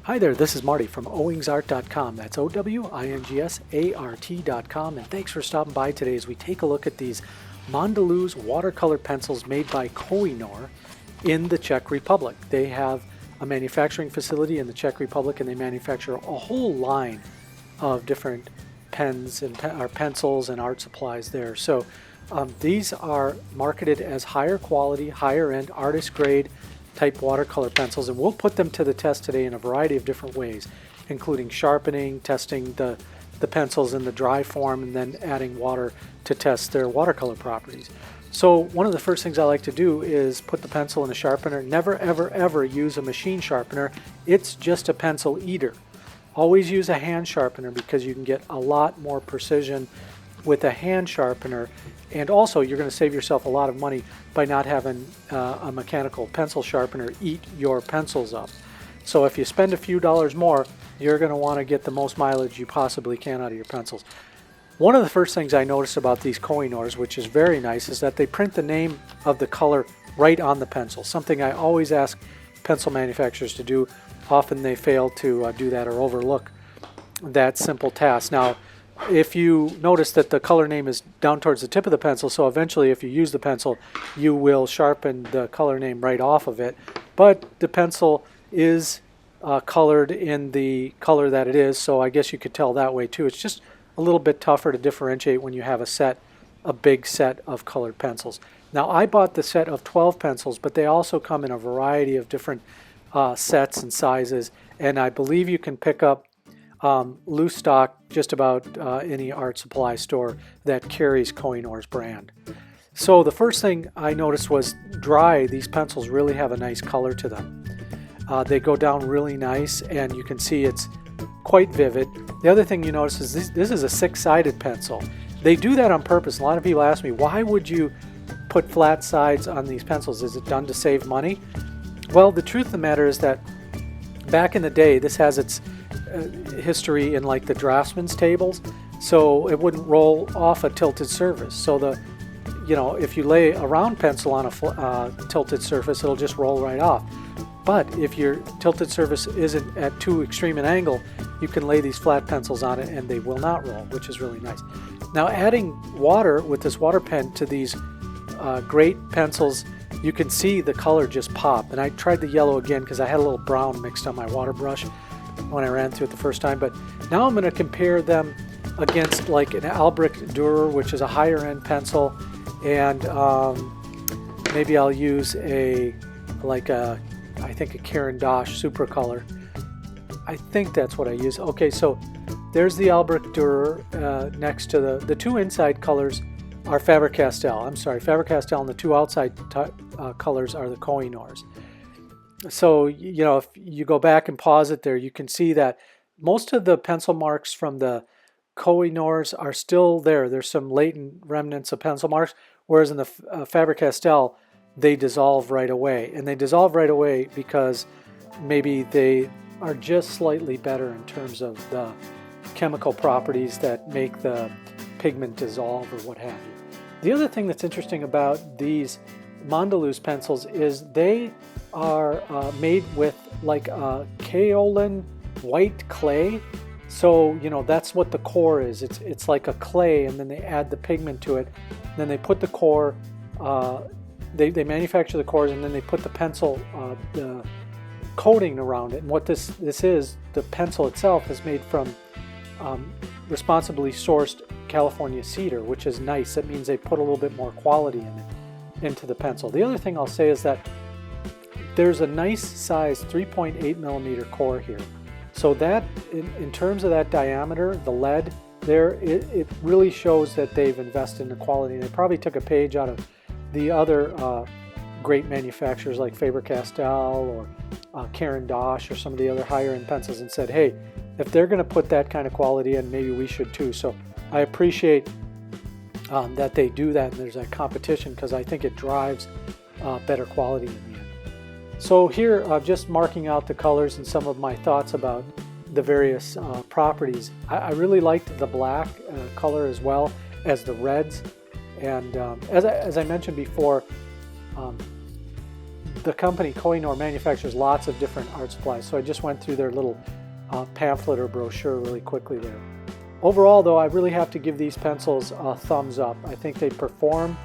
Hi there, this is Marty from owingsart.com. That's OWINGSART.com, and thanks for stopping by today as we take a look at these Mondeluz watercolor pencils made by Koh-I-Noor in the Czech Republic. They have a manufacturing facility in the Czech Republic, and they manufacture a whole line of different pens and pencils and art supplies there. So these are marketed as higher quality, higher end, artist grade type watercolor pencils, and we'll put them to the test today in a variety of different ways, including sharpening, testing the pencils in the dry form, and then adding water to test their watercolor properties. So one of the first things I like to do is put the pencil in a sharpener. Never ever ever use a machine sharpener. It's just a pencil eater. Always use a hand sharpener because you can get a lot more precision with a hand sharpener, and also you're going to save yourself a lot of money by not having a mechanical pencil sharpener eat your pencils up. So if you spend a few dollars more, you're going to want to get the most mileage you possibly can out of your pencils. One of the first things I noticed about these Koh-I-Noors, which is very nice, is that they print the name of the color right on the pencil, something I always ask pencil manufacturers to do. Often they fail to do that or overlook that simple task. Now, if you notice that the color name is down towards the tip of the pencil, so eventually if you use the pencil, you will sharpen the color name right off of it. But the pencil is colored in the color that it is, so I guess you could tell that way too. It's just a little bit tougher to differentiate when you have a big set of colored pencils. Now, I bought the set of 12 pencils, but they also come in a variety of different sets and sizes, and I believe you can pick up loose stock just about any art supply store that carries Koh-I-Noor's brand. So the first thing I noticed was dry, these pencils really have a nice color to them. They go down really nice, and you can see it's quite vivid. The other thing you notice is this is a six-sided pencil. They do that on purpose. A lot of people ask me, why would you put flat sides on these pencils? Is it done to save money? Well, the truth of the matter is that back in the day, this has its history in like the draftsman's tables, so it wouldn't roll off a tilted surface. So if you lay a round pencil on a tilted surface, it'll just roll right off. But if your tilted surface isn't at too extreme an angle, you can lay these flat pencils on it and they will not roll, which is really nice. Now, adding water with this water pen to these great pencils, you can see the color just pop. And I tried the yellow again because I had a little brown mixed on my water brush when I ran through it the first time. But now I'm going to compare them against like an Albrecht Dürer, which is a higher end pencil, and maybe I'll use I think a Caran d'Ache Super Color. I think that's what I use. Okay, so there's the Albrecht Dürer next to the two inside colors are Faber-Castell. I'm sorry, Faber-Castell, and the two outside colors are the Koh-I-Noors. So, if you go back and pause it there, you can see that most of the pencil marks from the Koh-I-Noors are still there. There's some latent remnants of pencil marks, whereas in the Faber-Castell, they dissolve right away. And they dissolve right away because maybe they are just slightly better in terms of the chemical properties that make the pigment dissolve or what have you. The other thing that's interesting about these Mondeluz pencils is they are made with like a kaolin white clay. So, that's what the core is. It's like a clay, and then they add the pigment to it. Then they put the core, they manufacture the cores, and then they put the pencil, the coating around it. And what this is, the pencil itself is made from responsibly sourced California cedar, which is nice. That means they put a little bit more quality into the pencil. The other thing I'll say is that there's a nice size 3.8 millimeter core here. So that, in terms of that diameter, the lead there, it really shows that they've invested in the quality. And they probably took a page out of the other great manufacturers like Faber-Castell or Caran d'Ache or some of the other higher end pencils and said, hey, if they're going to put that kind of quality in, maybe we should too. So I appreciate that they do that, and there's that competition, because I think it drives better quality in the end. So here, just marking out the colors and some of my thoughts about the various properties. I really liked the black color as well as the reds, and as I mentioned before, the company Koh-I-Noor manufactures lots of different art supplies, so I just went through their little pamphlet or brochure really quickly there. Overall, though, I really have to give these pencils a thumbs up. I think they perform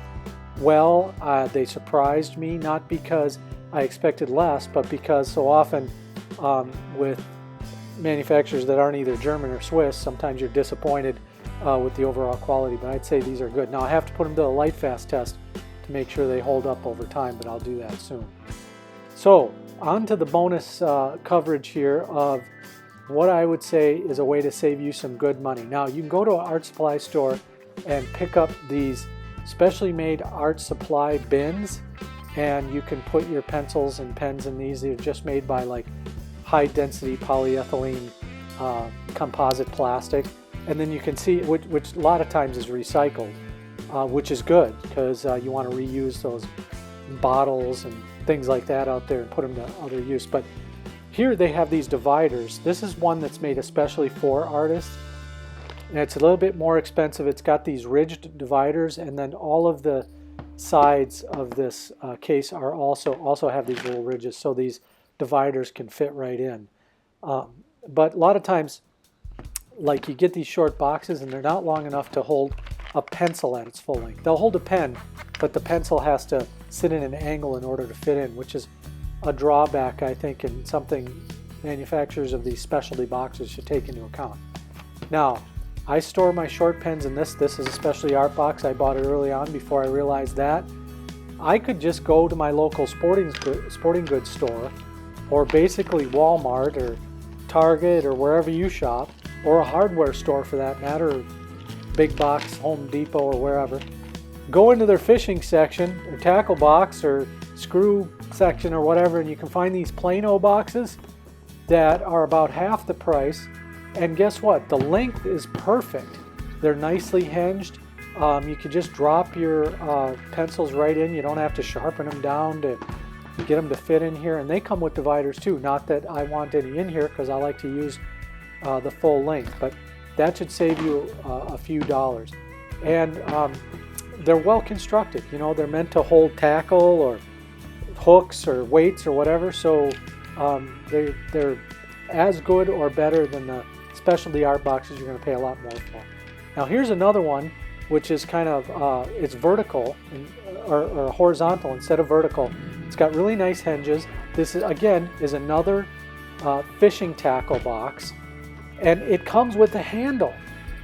well. They surprised me, not because I expected less, but because so often with manufacturers that aren't either German or Swiss, sometimes you're disappointed with the overall quality, but I'd say these are good. Now I have to put them to a lightfast test to make sure they hold up over time, but I'll do that soon. So on to the bonus coverage here of what I would say is a way to save you some good money. Now you can go to an art supply store and pick up these specially made art supply bins, and you can put your pencils and pens in these. They're just made by like high density polyethylene composite plastic, and then you can see which a lot of times is recycled, which is good because you want to reuse those bottles and things like that out there and put them to other use. But here they have these dividers. This is one that's made especially for artists, and it's a little bit more expensive. It's got these ridged dividers, and then all of the sides of this case are also have these little ridges, so these dividers can fit right in. But a lot of times, like, you get these short boxes and they're not long enough to hold a pencil at its full length. They'll hold a pen, but the pencil has to sit in an angle in order to fit in, which is a drawback, I think, and something manufacturers of these specialty boxes should take into account. Now, I store my short pens in this. This is a specialty art box. I bought it early on before I realized that. I could just go to my local sporting goods store, or basically Walmart or Target or wherever you shop, or a hardware store for that matter, big box, Home Depot or wherever. Go into their fishing section or tackle box or screw section or whatever, and you can find these Plano boxes that are about half the price. And guess what? The length is perfect. They're nicely hinged. You can just drop your pencils right in. You don't have to sharpen them down to get them to fit in here. And they come with dividers too. Not that I want any in here because I like to use the full length, but that should save you a few dollars. And they're well constructed. You know, they're meant to hold tackle or hooks or weights or whatever. So they're as good or better than the specialty art boxes you're going to pay a lot more for. Now here's another one which is kind of, it's vertical or horizontal instead of vertical. It's got really nice hinges. This is, again, is another fishing tackle box, and it comes with a handle,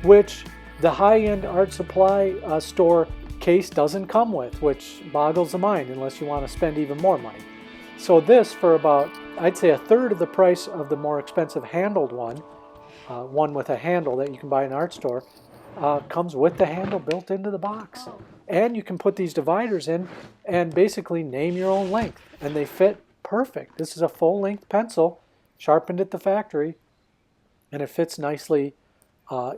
which the high-end art supply store case doesn't come with, which boggles the mind unless you want to spend even more money. So this, for about, I'd say, a third of the price of the more expensive handled one, one with a handle that you can buy in an art store, comes with the handle built into the box. And you can put these dividers in and basically name your own length, and they fit perfect. This is a full-length pencil, sharpened at the factory, and it fits nicely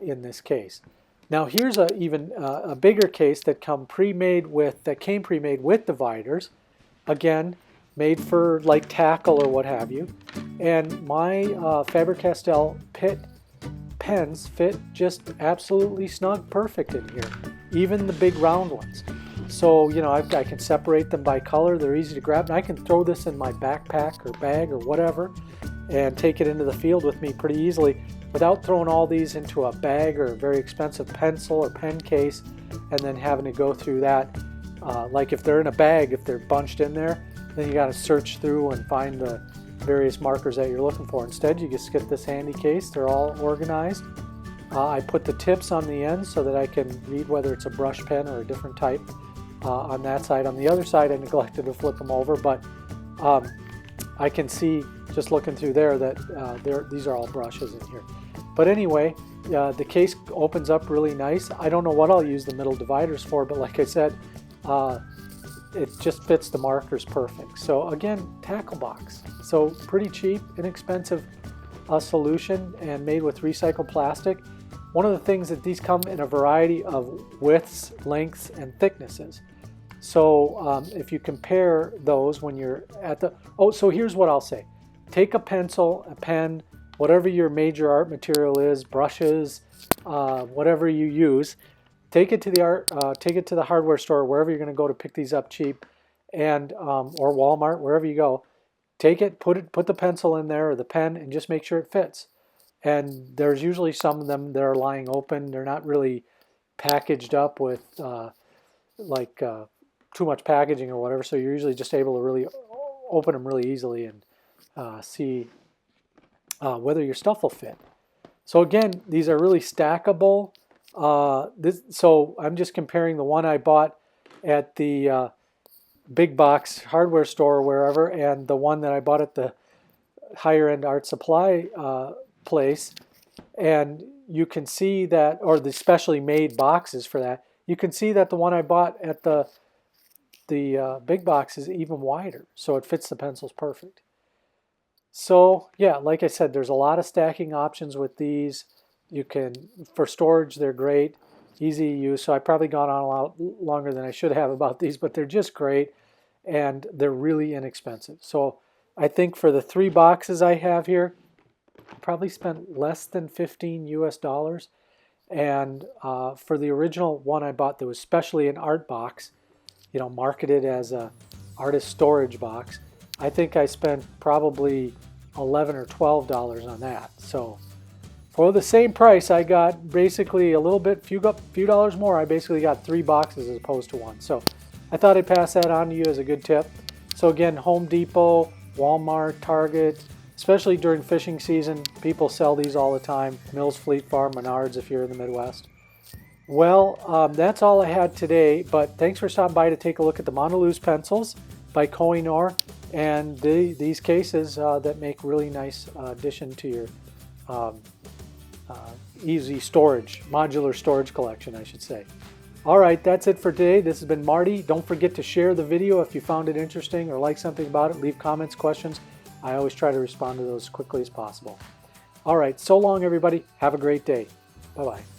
in this case. Now here's even a bigger case that came pre-made with dividers, again made for like tackle or what have you. And my Faber-Castell Pitt pens fit just absolutely snug, perfect in here, even the big round ones. So, you know, I can separate them by color. They're easy to grab, and I can throw this in my backpack or bag or whatever and take it into the field with me pretty easily without throwing all these into a bag or a very expensive pencil or pen case and then having to go through that. Like if they're in a bag, if they're bunched in there, then you got to search through and find the various markers that you're looking for. Instead, you just get this handy case. They're all organized. I put the tips on the end so that I can read whether it's a brush pen or a different type on that side. On the other side, I neglected to flip them over, but I can see just looking through there that these are all brushes in here. But anyway, the case opens up really nice. I don't know what I'll use the middle dividers for, but like I said, it just fits the markers perfect. So again, tackle box. So pretty cheap, inexpensive solution, and made with recycled plastic. One of the things that these come in a variety of widths, lengths, and thicknesses. So if you compare those when you're at the, so here's what I'll say. Take a pencil, a pen, whatever your major art material is, brushes, whatever you use, take it to the hardware store, wherever you're going to go to pick these up cheap, and or Walmart, wherever you go. Take it, put the pencil in there or the pen, and just make sure it fits. And there's usually some of them that are lying open. They're not really packaged up with too much packaging or whatever. So you're usually just able to really open them really easily and see whether your stuff will fit. So again, these are really stackable. So I'm just comparing the one I bought at the big box hardware store or wherever, and the one that I bought at the higher end art supply place. And you can see that, or the specially made boxes for that, you can see that the one I bought at the big box is even wider, so it fits the pencils perfect. So yeah, like I said, there's a lot of stacking options with these. You can, for storage, they're great, easy to use. So I've probably gone on a lot longer than I should have about these, but they're just great, and they're really inexpensive. So I think for the 3 boxes I have here, I probably spent less than $15 US. And for the original one I bought that was specially an art box, you know, marketed as a artist storage box, I think I spent probably $11 or $12 on that. So for the same price, I got basically a little bit, few dollars more. I basically got 3 boxes as opposed to 1. So I thought I'd pass that on to you as a good tip. So again, Home Depot, Walmart, Target, especially during fishing season, people sell these all the time. Mills, Fleet Farm, Menards if you're in the Midwest. Well, that's all I had today, but thanks for stopping by to take a look at the Mondeluz pencils by Koh-I-Noor and these cases that make really nice addition to your easy storage, modular storage collection, I should say. All right, that's it for today. This has been Marty. Don't forget to share the video if you found it interesting or like something about it. Leave comments, questions. I always try to respond to those as quickly as possible. All right, so long, everybody. Have a great day. Bye-bye.